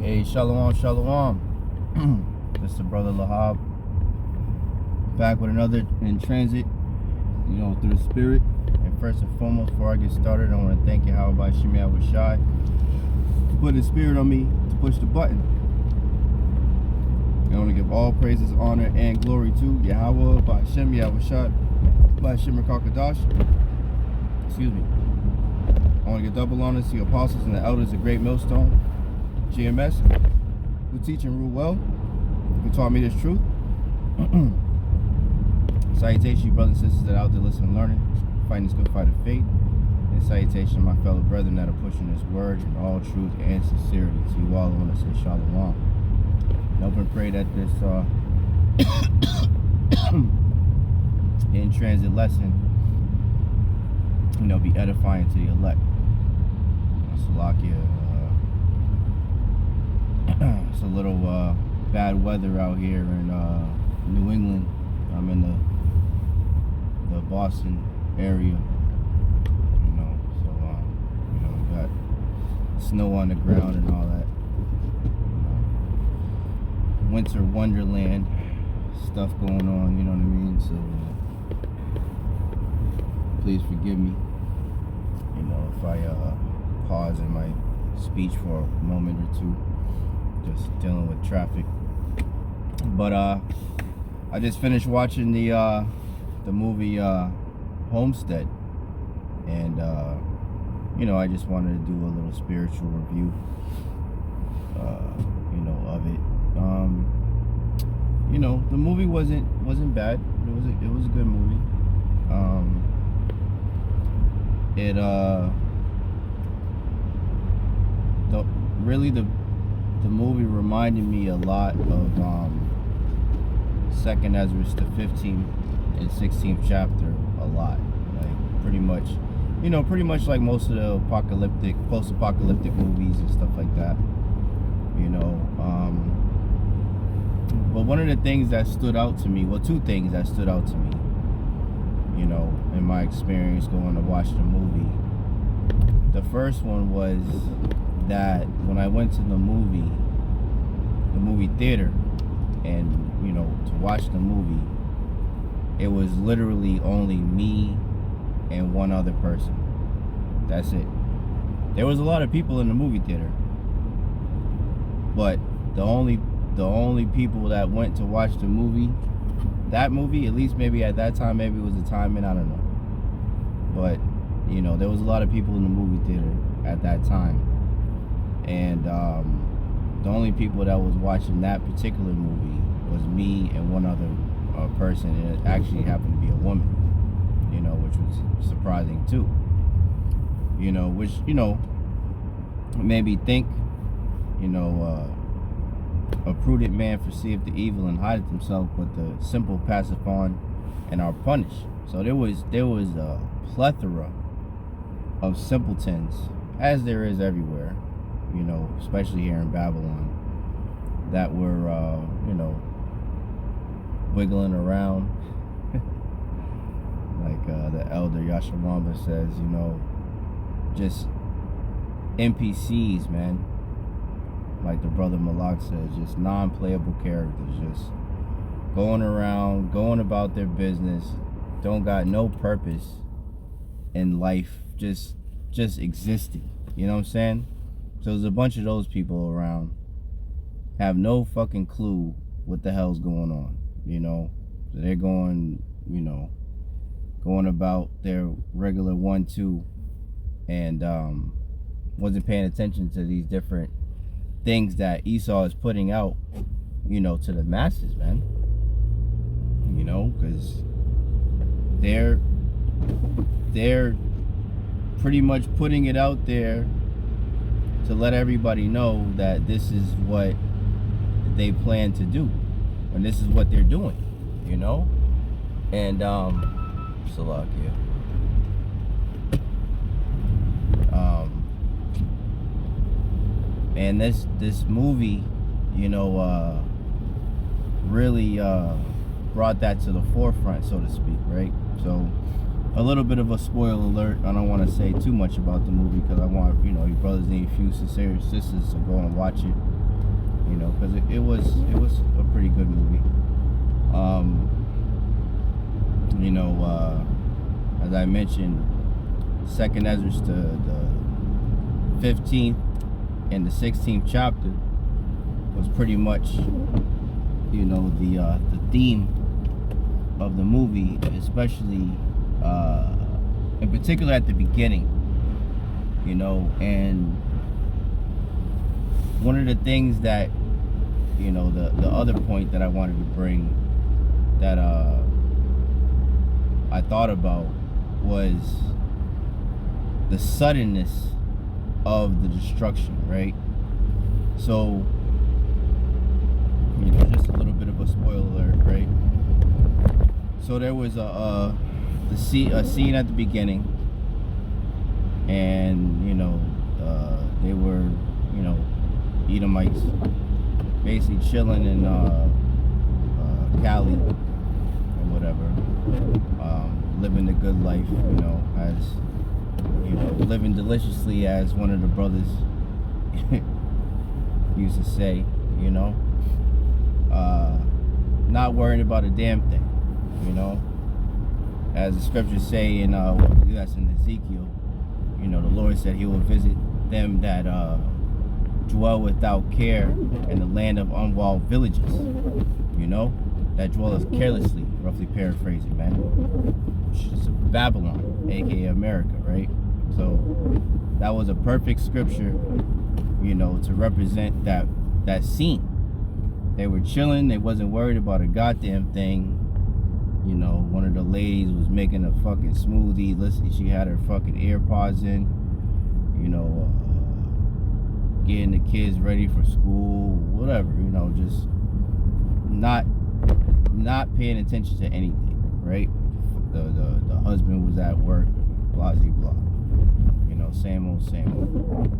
Hey, shalom, shalom. This is the brother Lahab, back with another in transit, through the spirit. And first and foremost, before I get started, I want to thank Bahasham, Yahawashi, for putting the spirit on me to push the button. I want to give all praises, honor, and glory to Yahawah, Bahasham, Yahawashi, Bahasham Kakadash. Excuse me. I want to give double honors to the apostles and the elders of Great Millstone, GMS, who teach and rule well, who taught me this truth. Salutation, you brothers and sisters that are out there listening and learning, fighting this good fight of faith. And salutation to my fellow brethren that are pushing this word in all truth and sincerity. To you all, I want to say shalom. And hope and pray that this in transit lesson, be edifying to the elect. Salakia. It's a little bad weather out here in New England. I'm in the Boston area, so we got snow on the ground and all that. Winter wonderland stuff going on, you know what I mean? So please forgive me, if I pause in my speech for a moment or two. Just dealing with traffic. But I just finished watching the movie Homestead, and I just wanted to do a little spiritual review of it. The movie wasn't bad. It was a good movie. The movie reminded me a lot of 2nd Ezra, the 15th and 16th chapter a lot. Like pretty much like most of the post-apocalyptic movies and stuff like that. But one of the things that stood out to me, two things that stood out to me, in my experience going to watch the movie. The first one was that when I went to the movie theater, and to watch the movie, it was literally only me and one other person. That's it. There was a lot of people in the movie theater, but the only people that went to watch the movie, at least maybe at that time, maybe it was a time, and I don't know, but there was a lot of people in the movie theater at that time. And the only people that was watching that particular movie was me and one other person, and it actually happened to be a woman, which was surprising too. Which made me think, a prudent man foreseeth the evil and hideth himself, but the simple passeth on and are punished. So there was a plethora of simpletons, as there is everywhere, especially here in Babylon, that were, wiggling around. Like the elder Yahawah says, just NPCs, man. Like the brother Malak says, just non-playable characters, just going around, going about their business, don't got no purpose in life, just existing. You know what I'm saying? So there's a bunch of those people around, have no fucking clue what the hell's going on, So they're going about their regular 1-2, and wasn't paying attention to these different things that Esau is putting out, to the masses, man. Because they're pretty much putting it out there to let everybody know that this is what they plan to do, and this is what they're doing, and Salakia. And this movie, really brought that to the forefront, so to speak, right? So a little bit of a spoiler alert. I don't want to say too much about the movie because I want, you brothers and your few sincere sisters to go and watch it you know, because it was a pretty good movie. You know, as I mentioned, Second Ezra to the 15th and the 16th chapter was pretty much, you know, the theme of the movie, especially in particular at the beginning, you know. And one of the things that, you know, the other point that I wanted to bring that I thought about was the suddenness of the destruction, right? So, you know, just a little bit of a spoiler alert, right? So there was a scene at the beginning, and, you know, they were, you know, Edomites basically chilling in Cali or whatever, living the good life, you know, as, you know, living deliciously, as one of the brothers used to say, you know, not worrying about a damn thing, you know, as the scriptures say in that's in Ezekiel, you know, the Lord said he will visit them that dwell without care in the land of unwalled villages, you know, that dwelleth carelessly, roughly paraphrasing, man. It's Babylon, aka America, right? So that was a perfect scripture, you know, to represent that scene. They were chilling, they wasn't worried about a goddamn thing. You know, one of the ladies was making a fucking smoothie. Listen, she had her fucking AirPods in, you know, getting the kids ready for school, whatever, you know, just not paying attention to anything, right? The husband was at work, blah, blah, blah. You know, same old, same old.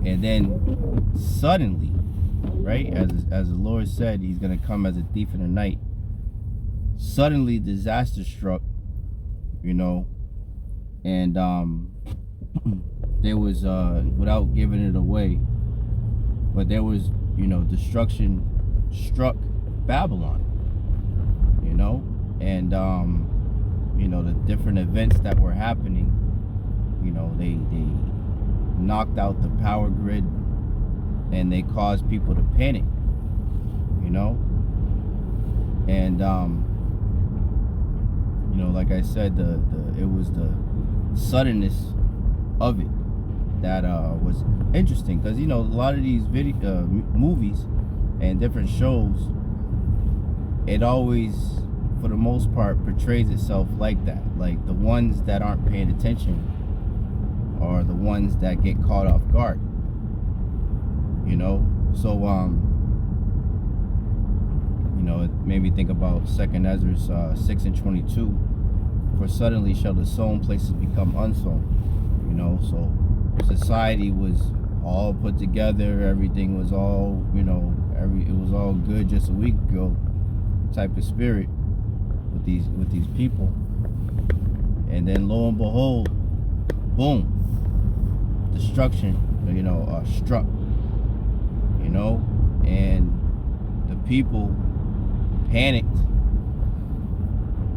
And then suddenly, right, as the Lord said, he's going to come as a thief in the night. Suddenly disaster struck, you know, and there was, without giving it away, but there was, you know, destruction struck Babylon, you know, and you know, the different events that were happening, you know, they knocked out the power grid, and they caused people to panic, you know, and you know, like I said, it was the suddenness of it that was interesting, because, you know, a lot of these movies and different shows, it always, for the most part, portrays itself like that. Like, the ones that aren't paying attention are the ones that get caught off guard, you know. So you know, it made me think about 2nd Ezra 6:22. For suddenly shall the sown places become unsown. You know, so society was all put together, everything was all, you know, it was all good just a week ago, type of spirit with these people. And then lo and behold, boom, destruction, you know, struck, you know, and the people panicked,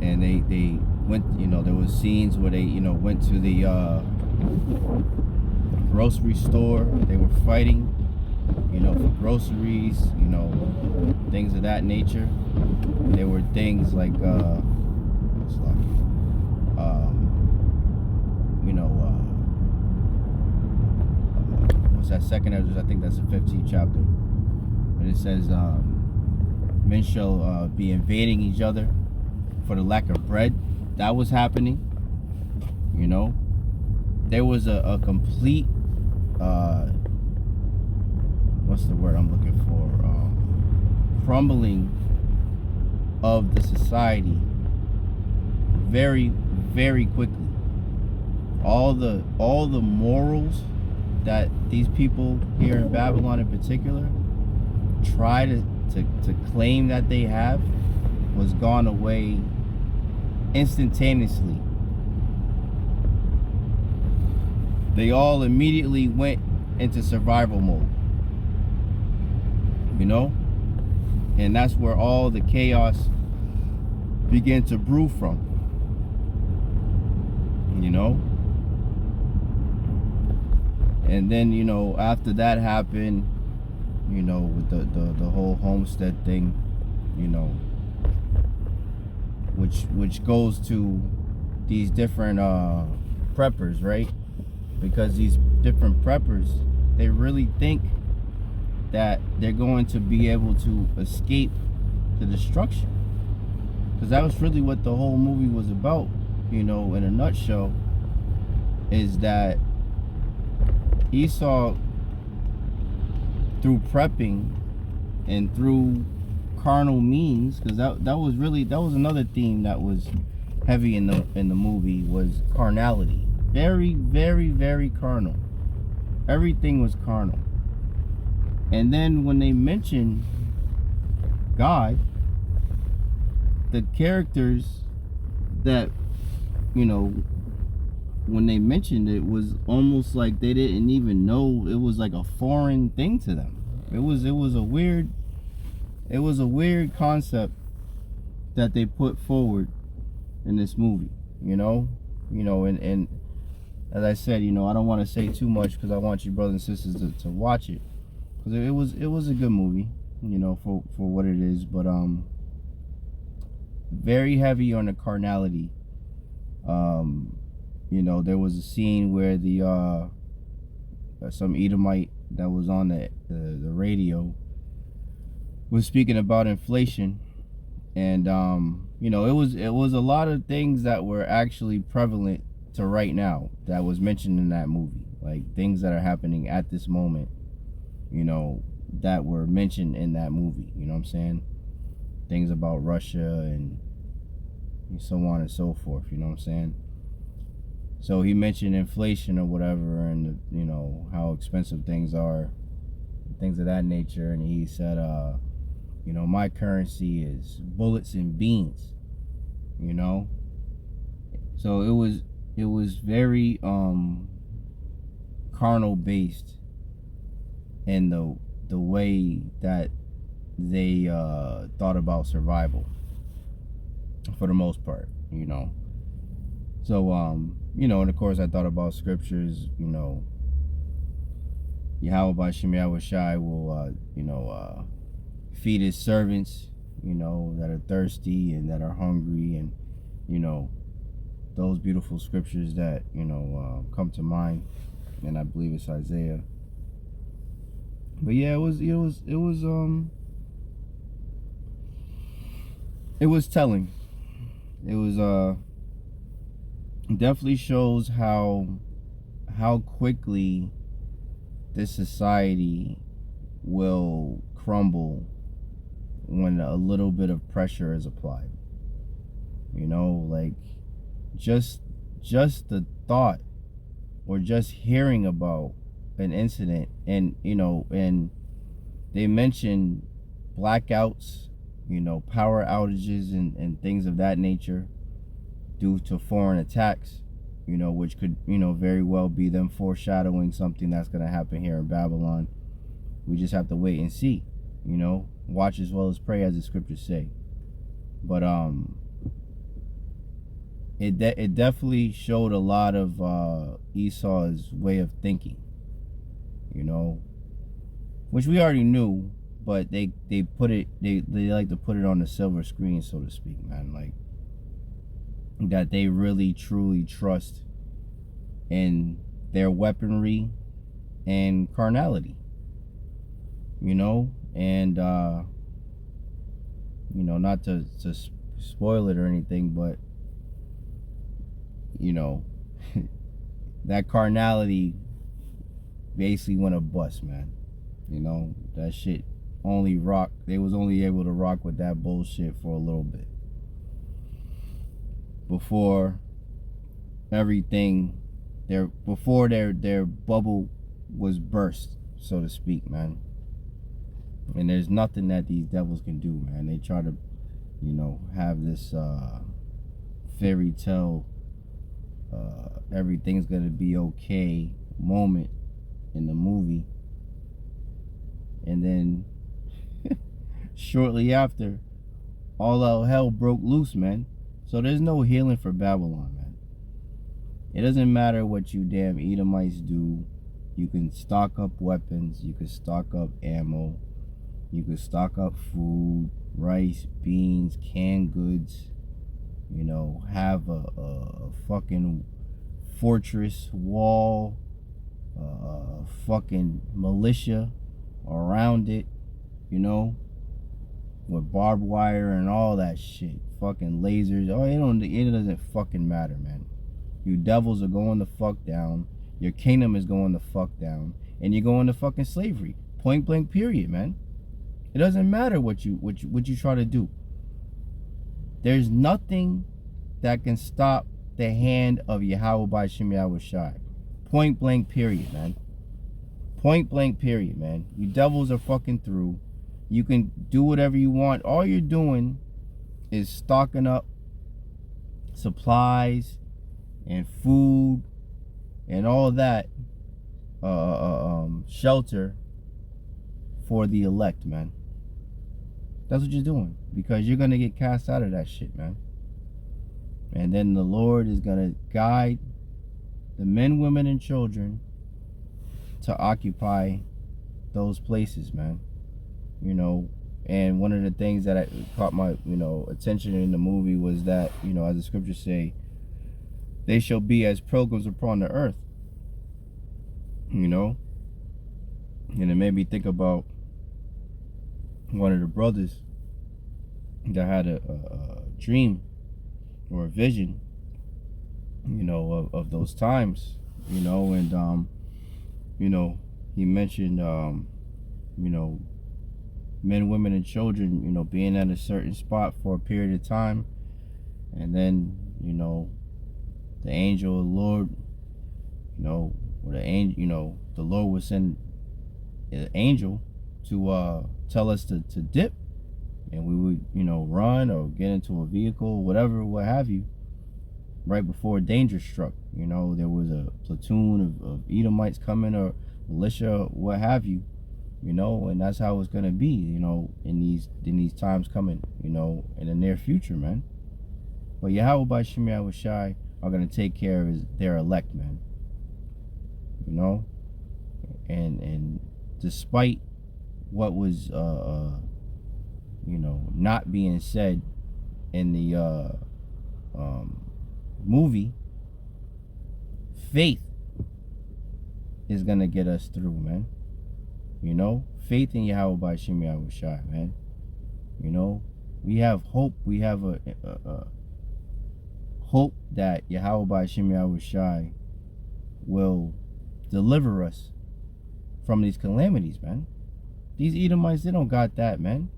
and they went, you know, there was scenes where they, you know, went to the grocery store. They were fighting, you know, for groceries, you know, things of that nature. There were things like you know, what's that, 2nd Ezra, I think that's the 15th chapter, but it says men shall be invading each other for the lack of bread. That was happening, you know. There was a complete what's the word I'm looking for, crumbling of the society very, very quickly. All the morals that these people here in Babylon in particular try to claim that they have was gone away instantaneously. They all immediately went into survival mode. you know? And that's where all the chaos began to brew from, you know? And then, you know, after that happened, you know, with the whole Homestead thing, you know, which goes to these different preppers, right? Because these different preppers, they really think that they're going to be able to escape the destruction. Because that was really what the whole movie was about, you know, in a nutshell, is that Esau, through prepping and through carnal means, because that was another theme that was heavy in the movie, was carnality. Very, very, very carnal. Everything was carnal. And then when they mentioned God, the characters that, you know, when they mentioned it, was almost like they didn't even know. It was like a foreign thing to them. It was a weird concept that they put forward in this movie, you know, and as I said, you know, I don't want to say too much because I want you brothers and sisters to watch it, because it was a good movie, you know, for what it is, but very heavy on the carnality. You know, there was a scene where the some Edomite that was on the radio was speaking about inflation, and you know, it was a lot of things that were actually prevalent to right now that was mentioned in that movie, like things that are happening at this moment, you know, that were mentioned in that movie, you know what I'm saying? Things about Russia and so on and so forth, you know what I'm saying? So he mentioned inflation or whatever, and you know, how expensive things are, things of that nature, and he said, you know, my currency is bullets and beans, you know? So it was very carnal based in the way that they thought about survival, for the most part, you know. So you know, and of course I thought about scriptures, you know, Yahawah Bahasham Yahawashi will you know, feed his servants, you know, that are thirsty and that are hungry, and you know, those beautiful scriptures that, you know, come to mind, and I believe it's Isaiah. But yeah, it was telling. It was definitely shows how quickly this society will crumble when a little bit of pressure is applied. You know, like just the thought or just hearing about an incident, and you know, and they mention blackouts, you know, power outages and things of that nature due to foreign attacks, you know, which could, you know, very well be them foreshadowing something that's going to happen here in Babylon. We just have to wait and see, you know, watch as well as pray, as the scriptures say. But it definitely showed a lot of Esau's way of thinking, you know, which we already knew, but they put it, they like to put it on the silver screen, so to speak, man, like that they really truly trust in their weaponry and carnality, you know, and you know, not to spoil it or anything, but you know, that carnality basically went a bust, man. You know, that shit only rock. They was only able to rock with that bullshit for a little bit before everything, before their bubble was burst, so to speak, man. And there's nothing that these devils can do, man. They try to, you know, have this fairy tale, everything's gonna be okay moment in the movie, and then Shortly after, all out hell broke loose, man. So there's no healing for Babylon, man. It doesn't matter what you damn Edomites do. You can stock up weapons. You can stock up ammo. You can stock up food, rice, beans, canned goods. You know, have a fucking fortress wall, fucking militia around it, you know, with barbed wire and all that shit. Fucking lasers. Oh, it doesn't fucking matter, man. You devils are going the fuck down. Your kingdom is going the fuck down. And you're going to fucking slavery. Point blank period, man. It doesn't matter what you try to do. There's nothing that can stop the hand of Yahawah Bahasham Yahawashi. Point blank period, man. Point blank period, man. You devils are fucking through. You can do whatever you want. All you're doing is stocking up supplies and food and all that shelter for the elect, man. That's what you're doing, because you're gonna get cast out of that shit, man. And then the Lord is gonna guide the men, women, and children to occupy those places, man. You know, and one of the things that caught my, attention in the movie was that, as the scriptures say, they shall be as pilgrims upon the earth. And it made me think about one of the brothers that had a dream or a vision, of those times, and he mentioned, men, women, and children, being at a certain spot for a period of time, and then, the angel of the Lord, or the angel, the Lord would send an angel to tell us to dip, and we would, run or get into a vehicle, whatever, what have you, right before danger struck. There was a platoon of Edomites coming, or militia, what have you, and that's how it's gonna be, in these times coming, in the near future, man. But Yahawah Bahasham Yahawashi are gonna take care of their elect, man. And despite what was not being said in the movie, faith is gonna get us through, man. Faith in Yahawah Bahasham Yahawashi, man. We have hope. We have a hope that Yahawah Bahasham Yahawashi will deliver us from these calamities, man. These Edomites, they don't got that, man.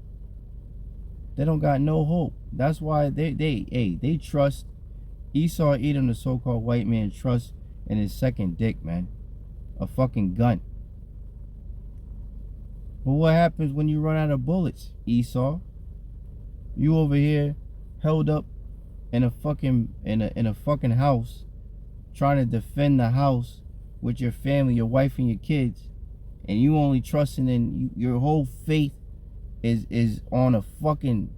They don't got no hope. That's why they trust Esau, Edom, the so-called white man, trust in his second dick, man. A fucking gun. But what happens when you run out of bullets, Esau? You over here held up in a fucking house, trying to defend the house with your family, your wife and your kids, and you only trusting in your whole faith is on a fucking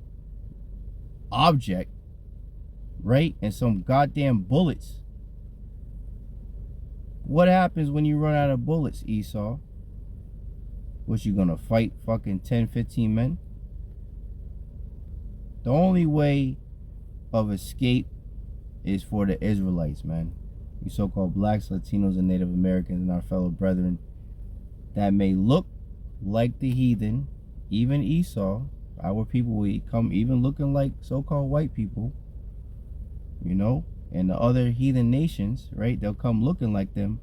object, right? And some goddamn bullets. What happens when you run out of bullets, Esau? Was you gonna fight fucking 10, 15 men? The only way of escape is for the Israelites, man. You so-called blacks, Latinos, and Native Americans and our fellow brethren that may look like the heathen, even Esau, our people will come even looking like so-called white people, and the other heathen nations, right? They'll come looking like them,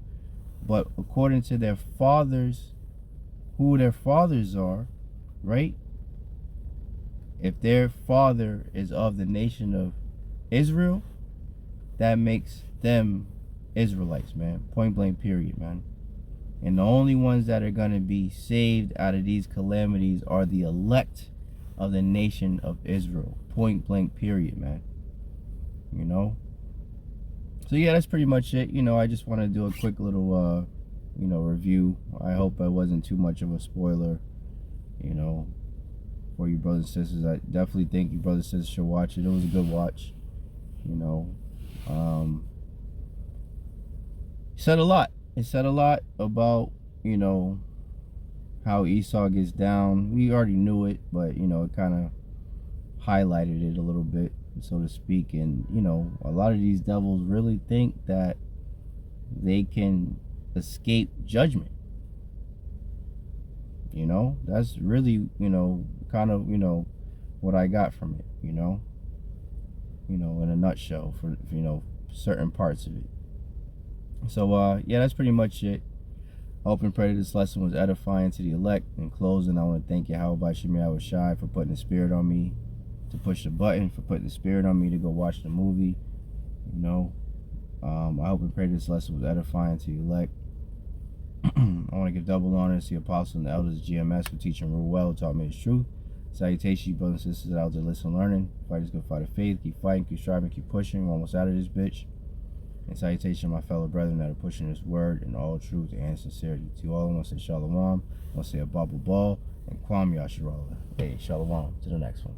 but according to their fathers, who their fathers are, right? If their father is of the nation of Israel, that makes them Israelites, man. Point blank period, man. And the only ones that are going to be saved out of these calamities are the elect of the nation of Israel. Point blank period, man. So yeah, that's pretty much it. I just want to do a quick little review. I hope I wasn't too much of a spoiler. for you brothers and sisters. I definitely think you brothers and sisters should watch it. It was a good watch. You know, said a lot. It said a lot about, you know, how Esau gets down. We already knew it, but, you know, it kind of highlighted it a little bit, so to speak. And, you know, a lot of these devils really think that they can escape judgment. You know, that's really, you know, kind of, you know, what I got from it, you know, in a nutshell, for you know, certain parts of it. So, yeah, that's pretty much it. I hope and pray that this lesson was edifying to the elect. In closing, I want to thank Yahawashi for putting the spirit on me to push the button, for putting the spirit on me to go watch the movie. You know, I hope and pray this lesson was edifying to the elect. I want to give double honors to the apostles and the elders of GMS for teaching real well, taught me the truth. Salutations, you brothers and sisters out there listening, learning. Fight is good fight of faith. Keep fighting, keep striving, keep pushing. We're almost out of this bitch. And salutation, my fellow brethren that are pushing this word in all truth and sincerity. To all, I want to say shalom. I want to say a bubble ball and kwam yasharallah. Hey, shalom. To the next one.